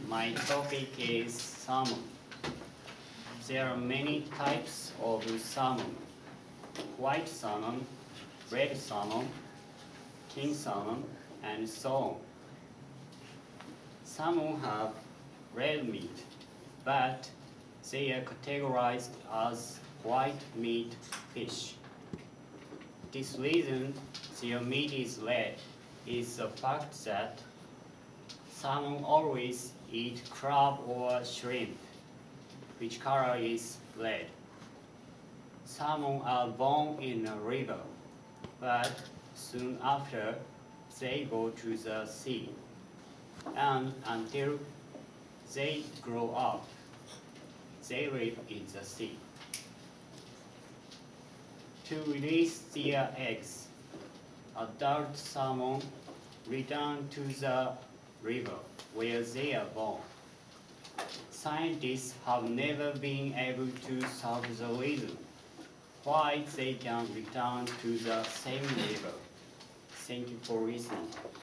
My topic is salmon. There are many types of salmon. White salmon, red salmon, king salmon, and so on. Salmon have red meat, but they are categorized as white meat fish. This reason their meat is red is the fact that salmon always eat crab or shrimp, which color is red. Salmon are born in a river, but soon after they go to the sea, and until they grow up, they live in the sea. To release their eggs, adult salmon return to the river where they are born. Scientists have never been able to solve the reason why they can return to the same river. Thank you for listening.